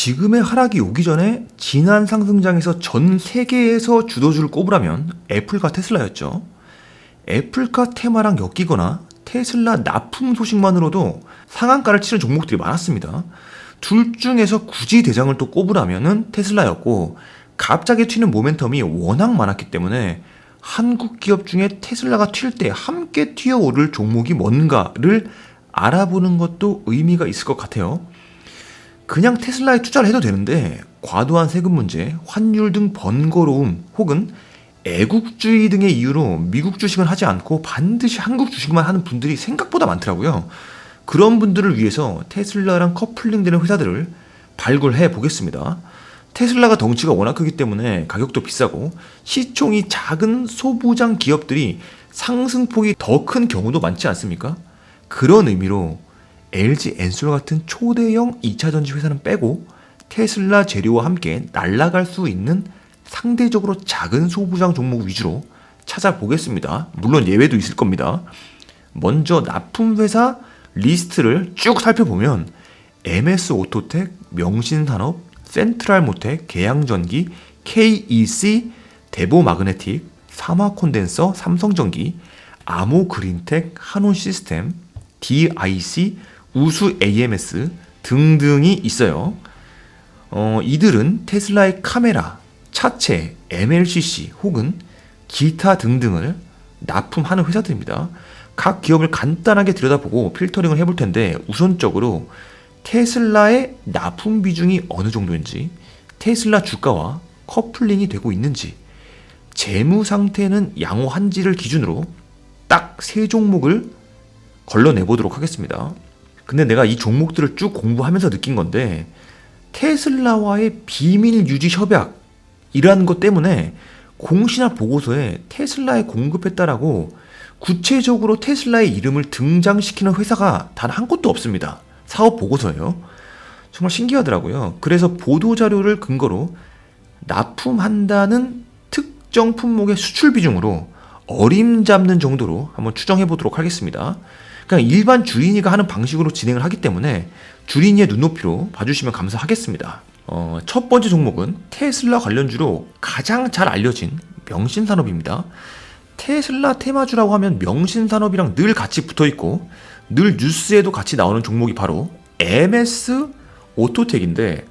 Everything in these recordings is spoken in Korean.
지금의 하락이 오기 전에 지난 상승장에서 전 세계에서 주도주를 꼽으라면 애플과 테슬라였죠. 애플과 테마랑 엮이거나 테슬라 납품 소식만으로도 상한가를 치는 종목들이 많았습니다. 둘 중에서 굳이 대장을 또 꼽으라면은 테슬라였고, 갑자기 튀는 모멘텀이 워낙 많았기 때문에 한국 기업 중에 테슬라가 튈 때 함께 튀어오를 종목이 뭔가를 알아보는 것도 의미가 있을 것 같아요. 그냥 테슬라에 투자를 해도 되는데 과도한 세금 문제, 환율 등 번거로움 혹은 애국주의 등의 이유로 미국 주식은 하지 않고 반드시 한국 주식만 하는 분들이 생각보다 많더라고요. 그런 분들을 위해서 테슬라랑 커플링되는 회사들을 발굴해 보겠습니다. 테슬라가 덩치가 워낙 크기 때문에 가격도 비싸고 시총이 작은 소부장 기업들이 상승폭이 더 큰 경우도 많지 않습니까? 그런 의미로 LG 엔솔 같은 초대형 2차전지 회사는 빼고 테슬라 재료와 함께 날아갈 수 있는 상대적으로 작은 소부장 종목 위주로 찾아보겠습니다. 물론 예외도 있을 겁니다. 먼저 납품회사 리스트를 쭉 살펴보면 MS 오토텍, 명신산업, 센트럴모텍, 계양전기, KEC, 대보마그네틱, 삼화콘덴서, 삼성전기, 아모그린텍, 한온시스템, DIC, 우수 AMS 등등이 있어요. 이들은 테슬라의 카메라, 차체, MLCC 혹은 기타 등등을 납품하는 회사들입니다. 각 기업을 간단하게 들여다보고 필터링을 해볼 텐데, 우선적으로 테슬라의 납품 비중이 어느 정도인지, 테슬라 주가와 커플링이 되고 있는지, 재무 상태는 양호한지를 기준으로 딱 3종목을 걸러내보도록 하겠습니다. 근데 내가 이 종목들을 쭉 공부하면서 느낀 건데, 테슬라와의 비밀 유지 협약이라는 것 때문에 공시나 보고서에 테슬라에 공급했다라고 구체적으로 테슬라의 이름을 등장시키는 회사가 단 한 곳도 없습니다. 사업 보고서예요. 정말 신기하더라고요. 그래서 보도자료를 근거로 납품한다는 특정 품목의 수출 비중으로 어림잡는 정도로 한번 추정해 보도록 하겠습니다. 그냥 일반 주린이가 하는 방식으로 진행을 하기 때문에 주린이의 눈높이로 봐주시면 감사하겠습니다. 첫 번째 종목은 테슬라 관련주로 가장 잘 알려진 명신산업입니다. 테슬라 테마주라고 하면 명신산업이랑 늘 같이 붙어있고 늘 뉴스에도 같이 나오는 종목이 바로 MS 오토텍인데,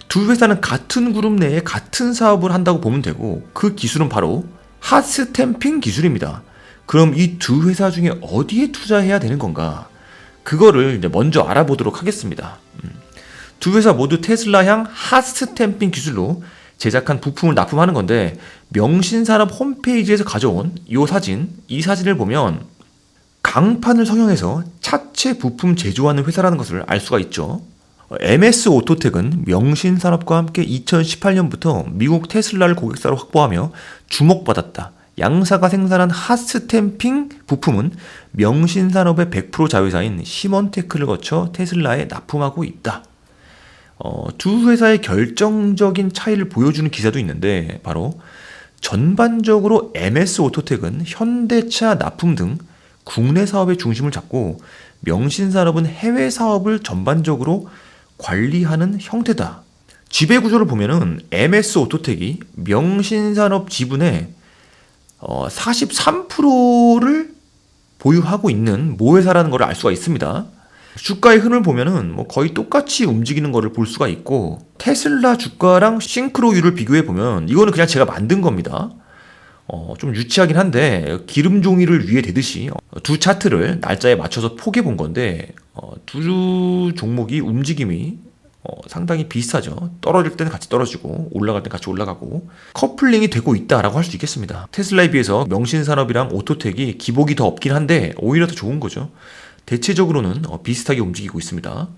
두 회사는 같은 그룹 내에 같은 사업을 한다고 보면 되고, 그 기술은 바로 핫스탬핑 기술입니다. 그럼 이 두 회사 중에 어디에 투자해야 되는 건가? 그거를 이제 먼저 알아보도록 하겠습니다. 두 회사 모두 테슬라향 핫스탬핑 기술로 제작한 부품을 납품하는 건데, 명신산업 홈페이지에서 가져온 이 사진을 보면 강판을 성형해서 차체 부품 제조하는 회사라는 것을 알 수가 있죠. MS 오토텍은 명신산업과 함께 2018년부터 미국 테슬라를 고객사로 확보하며 주목받았다. 양사가 생산한 핫스탬핑 부품은 명신산업의 100% 자회사인 시먼테크를 거쳐 테슬라에 납품하고 있다. 두 회사의 결정적인 차이를 보여주는 기사도 있는데, 바로 전반적으로 MS 오토텍은 현대차 납품 등 국내 사업의 중심을 잡고, 명신산업은 해외 사업을 전반적으로 관리하는 형태다. 지배구조를 보면은 MS 오토텍이 명신산업 지분의 43%를 보유하고 있는 모회사라는 걸 알 수가 있습니다. 주가의 흐름을 보면은 거의 똑같이 움직이는 것을 볼 수가 있고, 테슬라 주가랑 싱크로율을 비교해 보면 이거는 그냥 제가 만든 겁니다. 좀 유치하긴 한데 기름 종이를 위에 대듯이 두 차트를 날짜에 맞춰서 포개 본 건데, 두 종목이 움직임이 상당히 비슷하죠. 떨어질 때는 같이 떨어지고 올라갈 때는 같이 올라가고 커플링이 되고 있다라고 할 수 있겠습니다. 테슬라에 비해서 명신산업이랑 오토텍이 기복이 더 없긴 한데 오히려 더 좋은 거죠. 대체적으로는 비슷하게 움직이고 있습니다.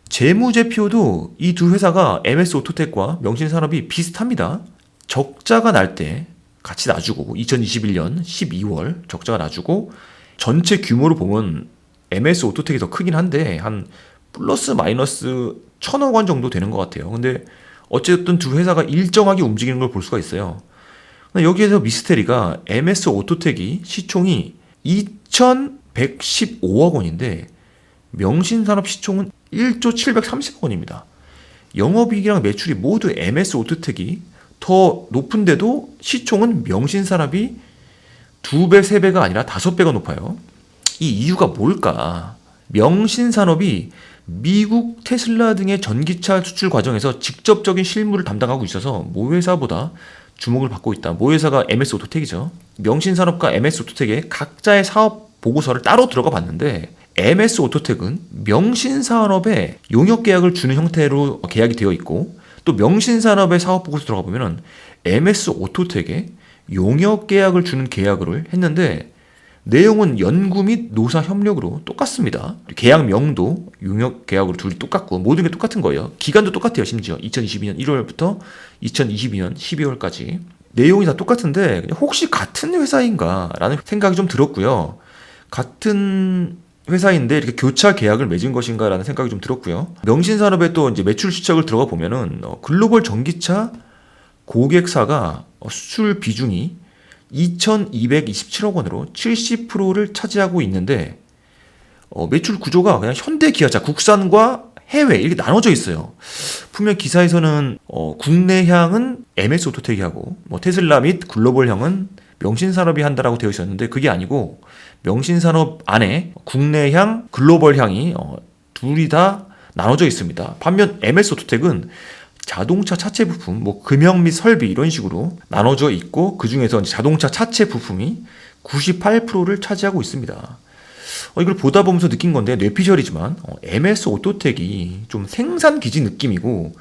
재무제표도 이 두 회사가 MS 오토텍과 명신산업이 비슷합니다. 적자가 날 때 같이 놔주고, 2021년 12월 적자가 놔주고, 전체 규모를 보면 MS 오토텍이 더 크긴 한데 한 플러스 마이너스 1,000억 원 정도 되는 것 같아요. 근데 어쨌든 두 회사가 일정하게 움직이는 걸 볼 수가 있어요. 여기에서 미스테리가 MS 오토텍이 시총이 2,115억 원인데 명신산업 시총은 1조 730억 원입니다. 영업이익이랑 매출이 모두 MS 오토텍이 더 높은데도 시총은 명신산업이 2배, 3배가 아니라 5배가 높아요. 이 이유가 뭘까? 명신산업이 미국 테슬라 등의 전기차 수출 과정에서 직접적인 실무를 담당하고 있어서 모 회사보다 주목을 받고 있다. 모 회사가 MS 오토텍이죠. 명신산업과 MS 오토텍의 각자의 사업 보고서를 따로 들어가 봤는데 MS 오토텍은 명신산업에 용역 계약을 주는 형태로 계약이 되어 있고 또 명신산업의 사업 보고서 들어가 보면은 MS 오토텍에 용역 계약을 주는 계약을 했는데 내용은 연구 및 노사 협력으로 똑같습니다. 계약명도 용역 계약으로 둘이 똑같고 모든 게 똑같은 거예요. 기간도 똑같아요. 심지어 2022년 1월부터 2022년 12월까지 내용이 다 똑같은데 혹시 같은 회사인가 라는 생각이 좀 들었고요. 같은 회사인데 이렇게 교차 계약을 맺은 것인가 라는 생각이 좀 들었고요. 명신산업의 또 이제 매출 실적을 들어가 보면은 글로벌 전기차 고객사가 수출 비중이 2,227억 원으로 70%를 차지하고 있는데 매출 구조가 그냥 현대기아차 국산과 해외 이렇게 나눠져 있어요. 분명 기사에서는 국내향은 MS 오토텍이 하고 테슬라 및 글로벌향은 명신산업이 한다라고 되어 있었는데 그게 아니고 명신산업 안에 국내향, 글로벌향이 둘이 다 나눠져 있습니다. 반면 MS 오토텍은 자동차 차체 부품, 금형 및 설비 이런 식으로 나눠져 있고 그 중에서 자동차 차체 부품이 98%를 차지하고 있습니다. 이걸 보다 보면서 느낀 건데 뇌피셜이지만 MS 오토텍이 좀 생산 기지 느낌이고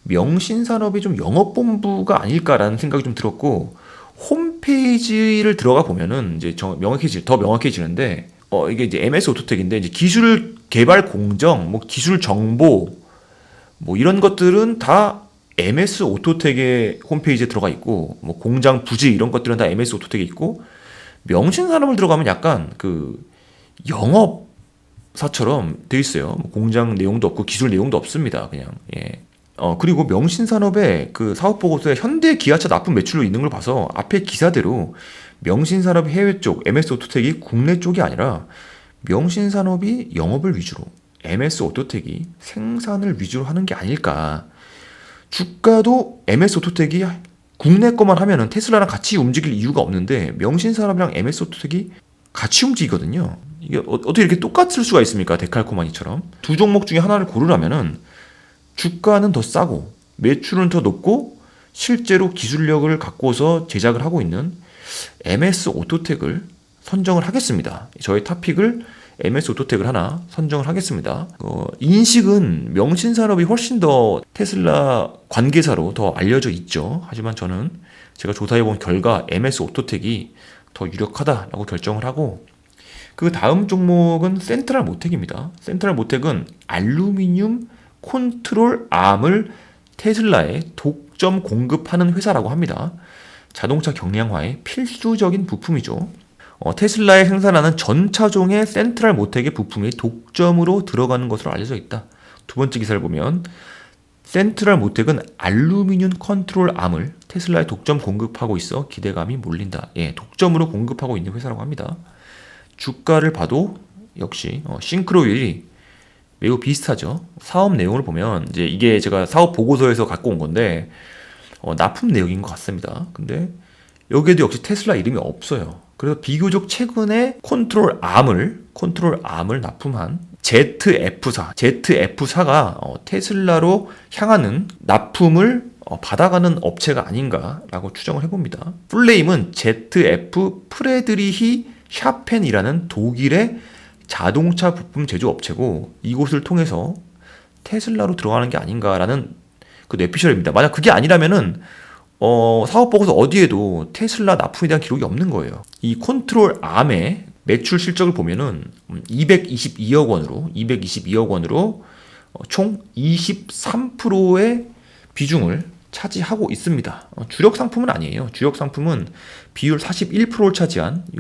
명신산업이 좀 영업본부가 아닐까라는 생각이 좀 들었고 홈페이지를 들어가 보면은 이제 더 명확해지는데 이게 이제 MS 오토텍인데 이제 기술 개발 공정, 기술 정보 이런 것들은 다 MS 오토텍의 홈페이지에 들어가 있고 공장 부지 이런 것들은 다 MS 오토텍에 있고 명신산업을 들어가면 약간 그 영업사처럼 돼 있어요. 공장 내용도 없고 기술 내용도 없습니다. 그냥 예. 그리고 명신산업의 그 사업 보고서에 현대 기아차 납품 매출로 있는 걸 봐서 앞에 기사대로 명신산업이 해외 쪽, MS 오토텍이 국내 쪽이 아니라 명신산업이 영업을 위주로 MS 오토텍이 생산을 위주로 하는 게 아닐까. 주가도 MS 오토텍이 국내 거만 하면은 테슬라랑 같이 움직일 이유가 없는데 명신산업이랑 MS 오토텍이 같이 움직이거든요. 이게 어떻게 이렇게 똑같을 수가 있습니까? 데칼코마니처럼. 두 종목 중에 하나를 고르라면은 주가는 더 싸고 매출은 더 높고 실제로 기술력을 갖고서 제작을 하고 있는 MS 오토텍을 선정을 하겠습니다. 저의 탑픽을 MS 오토텍을 하나 선정을 하겠습니다. 인식은 명신산업이 훨씬 더 테슬라 관계사로 더 알려져 있죠. 하지만 저는 제가 조사해본 결과 MS 오토텍이 더 유력하다라고 결정을 하고 그 다음 종목은 센트럴 모텍입니다. 센트럴 모텍은 알루미늄 컨트롤 암을 테슬라에 독점 공급하는 회사라고 합니다. 자동차 경량화의 필수적인 부품이죠. 테슬라에 생산하는 전 차종의 센트럴 모텍의 부품이 독점으로 들어가는 것으로 알려져 있다. 두 번째 기사를 보면 센트럴 모텍은 알루미늄 컨트롤 암을 테슬라에 독점 공급하고 있어 기대감이 몰린다. 예, 독점으로 공급하고 있는 회사라고 합니다. 주가를 봐도 역시 싱크로율이 매우 비슷하죠. 사업 내용을 보면 이제 이게 제가 사업 보고서에서 갖고 온 건데 납품 내용인 것 같습니다. 근데 여기에도 역시 테슬라 이름이 없어요. 그래서 비교적 최근에 컨트롤 암을 납품한 ZF4가 테슬라로 향하는 납품을 받아가는 업체가 아닌가라고 추정을 해봅니다. 풀네임은 ZF 프레드리히 샤펜이라는 독일의 자동차 부품 제조 업체고 이곳을 통해서 테슬라로 들어가는 게 아닌가라는 그 뇌피셜입니다. 만약 그게 아니라면은 사업 보고서 어디에도 테슬라 납품에 대한 기록이 없는 거예요. 이 컨트롤 암의 매출 실적을 보면은 222억 원으로 총 23%의 비중을 차지하고 있습니다. 주력 상품은 아니에요. 주력 상품은 비율 41%를 차지한 이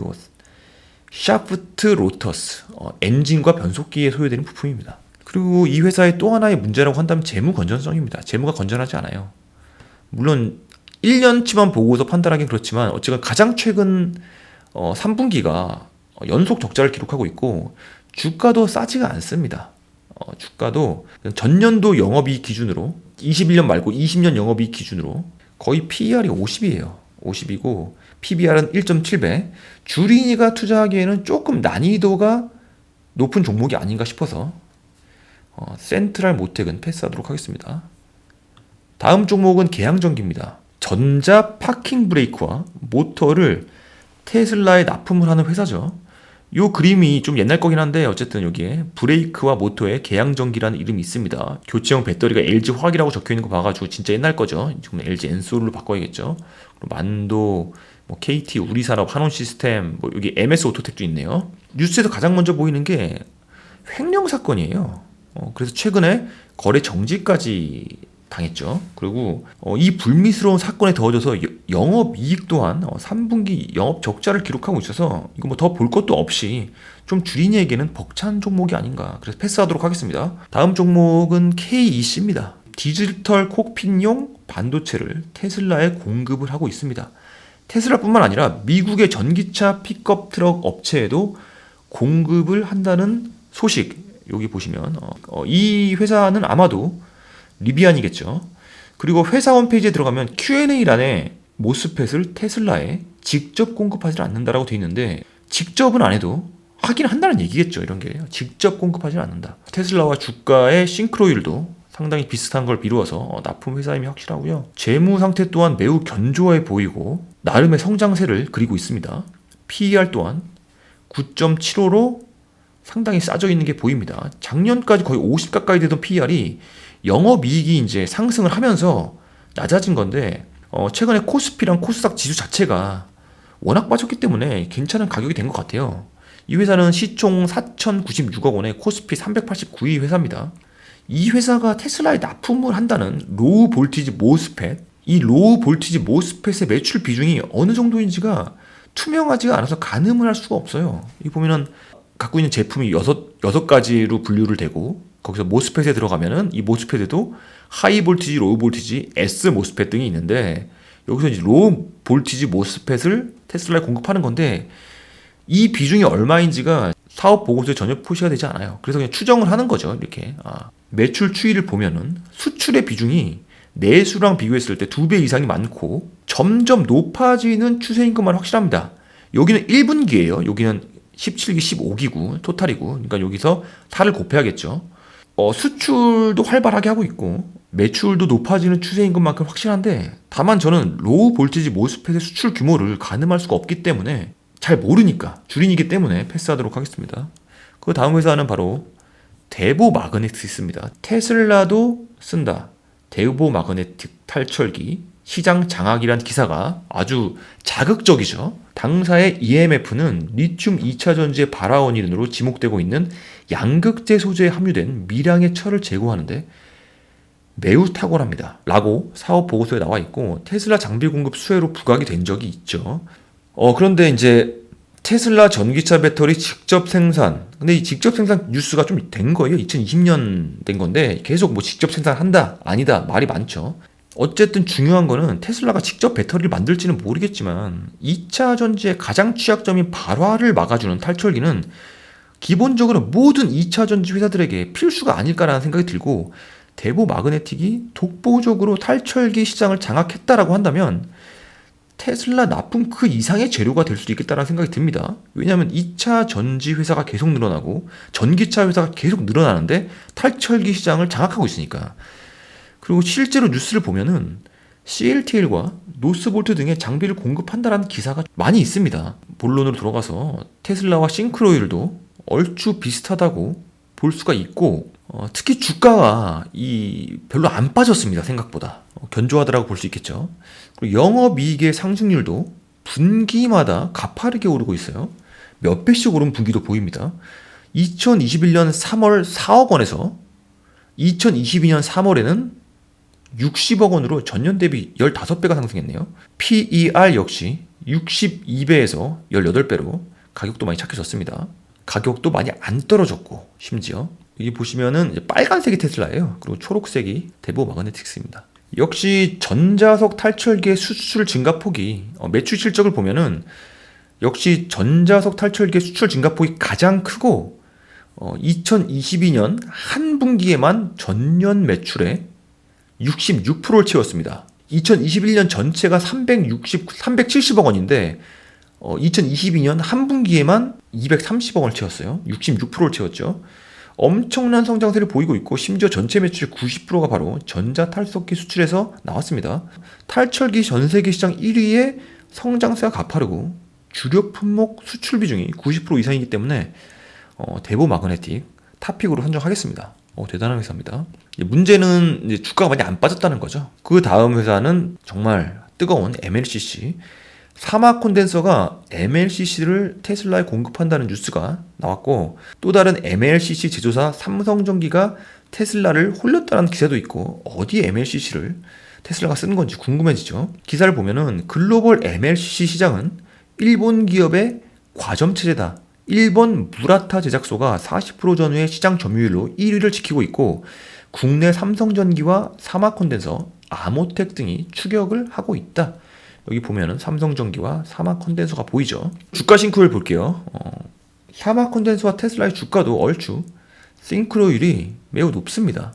샤프트 로터스 엔진과 변속기에 소요되는 부품입니다. 그리고 이 회사의 또 하나의 문제라고 한다면 재무 건전성입니다. 재무가 건전하지 않아요. 물론 1년치만 보고서 판단하긴 그렇지만 어쨌든 가장 최근 3분기가 연속 적자를 기록하고 있고 주가도 싸지가 않습니다. 주가도 전년도 영업이익 기준으로 21년 말고 20년 영업이익 기준으로 거의 PER이 50이에요. 50이고 PBR은 1.7배. 주린이가 투자하기에는 조금 난이도가 높은 종목이 아닌가 싶어서 센트럴 모텍은 패스하도록 하겠습니다. 다음 종목은 계양전기입니다. 전자 파킹 브레이크와 모터를 테슬라에 납품을 하는 회사죠. 요 그림이 좀 옛날 거긴 한데 어쨌든 여기에 브레이크와 모터에 계양전기라는 이름이 있습니다. 교체용 배터리가 LG 화학이라고 적혀있는 거 봐가지고 진짜 옛날 거죠. 지금 LG 엔솔로 바꿔야겠죠. 만도, KT 우리산업, 한온시스템, 여기 MS 오토텍도 있네요. 뉴스에서 가장 먼저 보이는 게 횡령 사건이에요. 그래서 최근에 거래 정지까지 당했죠. 그리고 이 불미스러운 사건에 더해져서 영업이익 또한 3분기 영업 적자를 기록하고 있어서 이거 더 볼 것도 없이 좀 주린이에게는 벅찬 종목이 아닌가. 그래서 패스하도록 하겠습니다. 다음 종목은 KEC입니다. 디지털 콕핏용 반도체를 테슬라에 공급을 하고 있습니다. 테슬라뿐만 아니라 미국의 전기차 픽업 트럭 업체에도 공급을 한다는 소식 여기 보시면 이 회사는 아마도 리비안이겠죠. 그리고 회사 홈페이지에 들어가면 Q&A란에 모스펫을 테슬라에 직접 공급하지 않는다라고 되어 있는데 직접은 안 해도 하긴 한다는 얘기겠죠. 이런 게 직접 공급하지 않는다. 테슬라와 주가의 싱크로율도 상당히 비슷한 걸 미루어서 납품 회사임이 확실하고요. 재무 상태 또한 매우 견조해 보이고 나름의 성장세를 그리고 있습니다. PER 또한 9.75로 상당히 싸져 있는 게 보입니다. 작년까지 거의 50 가까이 되던 PER이 영업이익이 이제 상승을 하면서 낮아진 건데 최근에 코스피랑 코스닥 지수 자체가 워낙 빠졌기 때문에 괜찮은 가격이 된 것 같아요. 이 회사는 시총 4,096억 원에 코스피 389위 회사입니다. 이 회사가 테슬라에 납품을 한다는 로우 볼티지 모스펫, 이 로우 볼티지 모스펫의 매출 비중이 어느 정도인지가 투명하지가 않아서 가늠을 할 수가 없어요. 이 보면은 갖고 있는 제품이 여섯 가지로 분류를 되고 거기서 모스펫에 들어가면은 이 모스펫에도 하이 볼티지, 로우 볼티지, S 모스펫 등이 있는데 여기서 이제 로우 볼티지 모스펫을 테슬라에 공급하는 건데 이 비중이 얼마인지가 사업 보고서에 전혀 표시가 되지 않아요. 그래서 그냥 추정을 하는 거죠. 이렇게 매출 추이를 보면은 수출의 비중이 내수랑 비교했을 때 2배 이상이 많고 점점 높아지는 추세인 것만 확실합니다. 여기는 1분기예요. 여기는 17기, 15기고 토탈이고 그러니까 여기서 4를 곱해야겠죠. 수출도 활발하게 하고 있고 매출도 높아지는 추세인 것만큼 확실한데 다만 저는 로우 볼티지 모스펫의 수출 규모를 가늠할 수가 없기 때문에 잘 모르니까 주린이기 때문에 패스하도록 하겠습니다. 그 다음 회사는 바로 대보 마그네틱스입니다. 테슬라도 쓴다. 대보 마그네틱 탈철기 시장 장악이란 기사가 아주 자극적이죠. 당사의 EMF는 리튬 2차 전지의 발화원인으로 지목되고 있는 양극재 소재에 함유된 미량의 철을 제거하는데 매우 탁월합니다. 라고 사업 보고서에 나와 있고 테슬라 장비 공급 수혜로 부각이 된 적이 있죠. 그런데 이제 테슬라 전기차 배터리 직접 생산. 근데 이 직접 생산 뉴스가 좀 된 거예요. 2020년 된 건데 계속 직접 생산한다, 아니다 말이 많죠. 어쨌든 중요한 거는 테슬라가 직접 배터리를 만들지는 모르겠지만 2차 전지의 가장 취약점인 발화를 막아주는 탈철기는 기본적으로 모든 2차 전지 회사들에게 필수가 아닐까라는 생각이 들고 대보 마그네틱이 독보적으로 탈철기 시장을 장악했다라고 한다면 테슬라 납품 그 이상의 재료가 될 수도 있겠다는 생각이 듭니다. 왜냐하면 2차 전지 회사가 계속 늘어나고 전기차 회사가 계속 늘어나는데 탈철기 시장을 장악하고 있으니까. 그리고 실제로 뉴스를 보면은 CLTL과 노스볼트 등의 장비를 공급한다라는 기사가 많이 있습니다. 본론으로 들어가서 테슬라와 싱크로율도 얼추 비슷하다고 볼 수가 있고 특히 주가가 별로 안 빠졌습니다. 생각보다 견조하다라고 볼 수 있겠죠. 그리고 영업이익의 상승률도 분기마다 가파르게 오르고 있어요. 몇 배씩 오른 분기도 보입니다. 2021년 3월 4억 원에서 2022년 3월에는 60억 원으로 전년 대비 15배가 상승했네요. PER 역시 62배에서 18배로 가격도 많이 착해졌습니다. 가격도 많이 안 떨어졌고 심지어 여기 보시면은 이제 빨간색이 테슬라예요. 그리고 초록색이 대보 마그네틱스입니다. 역시 전자석 탈철기의 수출 증가폭이 매출 실적을 보면은 역시 전자석 탈철기의 수출 증가폭이 가장 크고 2022년 한 분기에만 전년 매출의 66%를 채웠습니다. 2021년 전체가 370억 원인데 2022년 한 분기에만 230억 원을 채웠어요. 66%를 채웠죠. 엄청난 성장세를 보이고 있고 심지어 전체 매출의 90%가 바로 전자탈석기 수출에서 나왔습니다. 탈철기 전세계 시장 1위의 성장세가 가파르고 주력 품목 수출 비중이 90% 이상이기 때문에 대보 마그네틱 탑픽으로 선정하겠습니다. 대단한 회사입니다. 문제는 이제 주가가 많이 안 빠졌다는 거죠. 그 다음 회사는 정말 뜨거운 MLCC. 사마 콘덴서가 MLCC를 테슬라에 공급한다는 뉴스가 나왔고, 또 다른 MLCC 제조사 삼성전기가 테슬라를 홀렸다는 기사도 있고, 어디에 MLCC를 테슬라가 쓰는 건지 궁금해지죠. 기사를 보면은 글로벌 MLCC 시장은 일본 기업의 과점 체제다. 일본 무라타 제작소가 40% 전후의 시장 점유율로 1위를 지키고 있고, 국내 삼성전기와 사마콘덴서, 아모텍 등이 추격을 하고 있다. 여기 보면은 삼성전기와 사마콘덴서가 보이죠. 주가 싱크로율 볼게요. 사마콘덴서와 테슬라의 주가도 얼추 싱크로율이 매우 높습니다.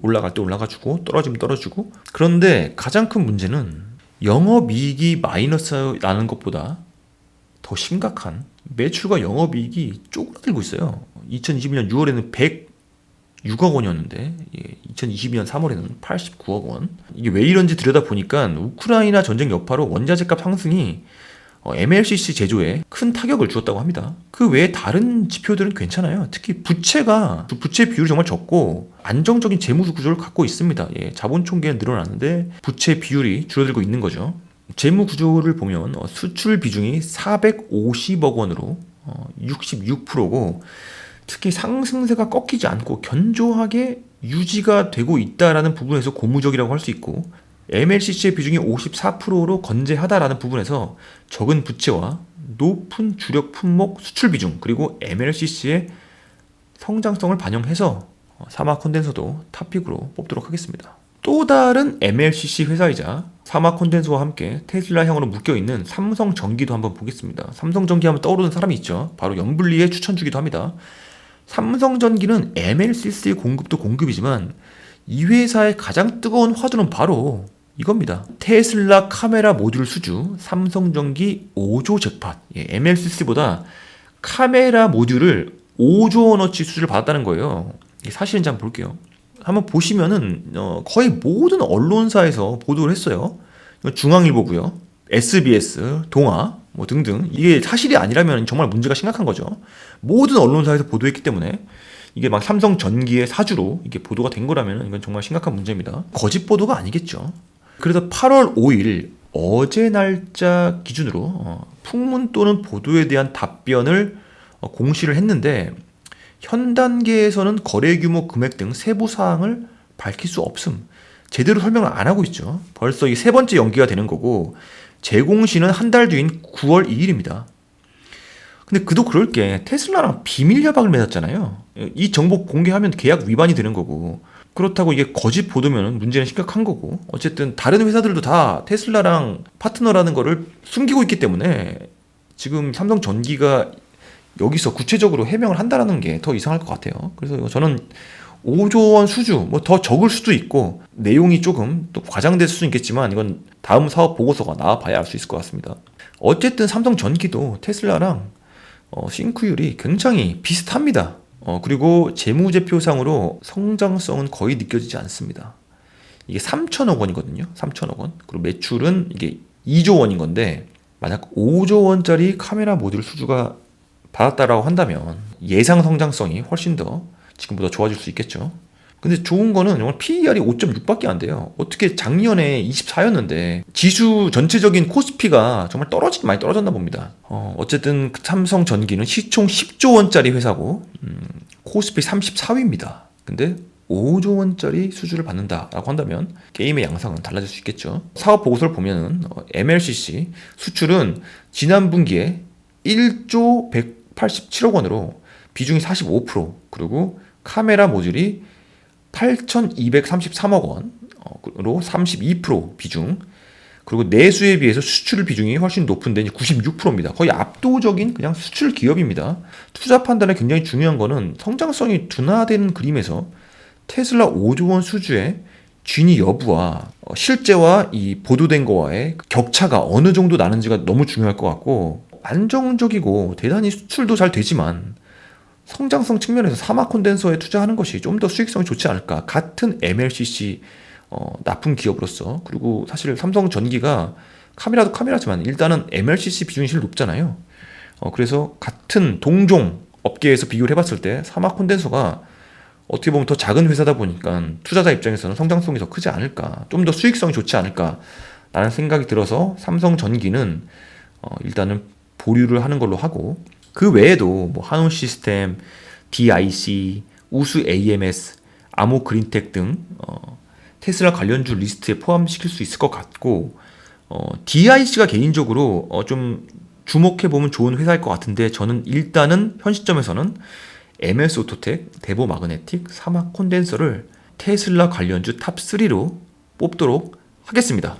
올라갈 때 올라가주고 떨어지면 떨어지고. 그런데 가장 큰 문제는 영업이익이 마이너스 나는 것보다 더 심각한 매출과 영업이익이 쪼그라들고 있어요. 2021년 6월에는 106억 원이었는데 2022년 3월에는 89억 원. 이게 왜 이런지 들여다보니까 우크라이나 전쟁 여파로 원자재값 상승이 MLCC 제조에 큰 타격을 주었다고 합니다. 그 외에 다른 지표들은 괜찮아요. 특히 부채 비율이 정말 적고 안정적인 재무 구조를 갖고 있습니다. 자본 총계는 늘어났는데 부채 비율이 줄어들고 있는 거죠. 재무 구조를 보면 수출 비중이 450억 원으로 66%고, 특히 상승세가 꺾이지 않고 견조하게 유지가 되고 있다라는 부분에서 고무적이라고 할 수 있고, MLCC의 비중이 54%로 건재하다라는 부분에서 적은 부채와 높은 주력 품목 수출 비중, 그리고 MLCC의 성장성을 반영해서 사마 콘덴서도 탑픽으로 뽑도록 하겠습니다. 또 다른 MLCC 회사이자 사마 콘덴서와 함께 테슬라형으로 묶여있는 삼성전기도 한번 보겠습니다. 삼성전기 하면 떠오르는 사람이 있죠. 바로 염블리의 추천주기도 합니다. 삼성전기는 MLCC 공급도 공급이지만 이 회사의 가장 뜨거운 화두는 바로 이겁니다. 테슬라 카메라 모듈 수주 삼성전기 5조 잭팟. MLCC보다 카메라 모듈을 5조 원어치 수주를 받았다는 거예요. 이게 사실인지 한번 볼게요. 한번 보시면은 거의 모든 언론사에서 보도를 했어요. 중앙일보고요, SBS, 동아 등등. 이게 사실이 아니라면 정말 문제가 심각한 거죠. 모든 언론사에서 보도했기 때문에 이게 막 삼성전기의 사주로 이게 보도가 된 거라면 이건 정말 심각한 문제입니다. 거짓 보도가 아니겠죠. 그래서 8월 5일 어제 날짜 기준으로 풍문 또는 보도에 대한 답변을 공시를 했는데, 현 단계에서는 거래 규모, 금액 등 세부 사항을 밝힐 수 없음. 제대로 설명을 안 하고 있죠. 벌써 이 세 번째 연기가 되는 거고, 재공시는 한 달 뒤인 9월 2일입니다. 근데 그도 그럴 게 테슬라랑 비밀 협약을 맺었잖아요. 이 정보 공개하면 계약 위반이 되는 거고, 그렇다고 이게 거짓 보도면 문제는 심각한 거고, 어쨌든 다른 회사들도 다 테슬라랑 파트너라는 거를 숨기고 있기 때문에 지금 삼성전기가 여기서 구체적으로 해명을 한다는 게 더 이상할 것 같아요. 그래서 저는 5조 원 수주, 더 적을 수도 있고 내용이 조금 또 과장될 수도 있겠지만 이건 다음 사업 보고서가 나와봐야 알 수 있을 것 같습니다. 어쨌든 삼성전기도 테슬라랑 싱크율이 굉장히 비슷합니다. 그리고 재무제표상으로 성장성은 거의 느껴지지 않습니다. 이게 3천억 원이거든요. 3천억 원. 그리고 매출은 이게 2조 원인 건데, 만약 5조 원짜리 카메라 모듈 수주가 받았다라고 한다면 예상 성장성이 훨씬 더 지금보다 좋아질 수 있겠죠. 근데 좋은 거는 정말 PER이 5.6밖에 안 돼요. 어떻게 작년에 24였는데 지수 전체적인 코스피가 정말 많이 떨어졌나 봅니다. 어쨌든 삼성전기는 시총 10조 원짜리 회사고 코스피 34위입니다. 근데 5조 원짜리 수주를 받는다라고 한다면 게임의 양상은 달라질 수 있겠죠. 사업 보고서를 보면은 MLCC 수출은 지난 분기에 1조 187억 원으로 비중이 45%, 그리고 카메라 모듈이 8,233억 원으로 32% 비중, 그리고 내수에 비해서 수출 비중이 훨씬 높은데 96%입니다. 거의 압도적인 그냥 수출 기업입니다. 투자 판단에 굉장히 중요한 거는 성장성이 둔화되는 그림에서 테슬라 5조 원 수주의 진위 여부와 실제와 이 보도된 거와의 격차가 어느 정도 나는지가 너무 중요할 것 같고, 안정적이고 대단히 수출도 잘 되지만 성장성 측면에서 사막 콘덴서에 투자하는 것이 좀 더 수익성이 좋지 않을까. 같은 MLCC 납품 기업으로서. 그리고 사실 삼성전기가 카메라도 카메라지만 일단은 MLCC 비중이 제일 높잖아요. 그래서 같은 동종 업계에서 비교를 해봤을 때 사막 콘덴서가 어떻게 보면 더 작은 회사다 보니까 투자자 입장에서는 성장성이 더 크지 않을까, 좀 더 수익성이 좋지 않을까 라는 생각이 들어서 삼성전기는 일단은 보류를 하는 걸로 하고, 그 외에도 뭐 한온 시스템, DIC, 우수 AMS, 아모 그린텍 등 테슬라 관련주 리스트에 포함시킬 수 있을 것 같고, DIC가 개인적으로 좀 주목해보면 좋은 회사일 것 같은데, 저는 일단은 현 시점에서는 MS 오토텍, 대보 마그네틱, 사막 콘덴서를 테슬라 관련주 탑3로 뽑도록 하겠습니다.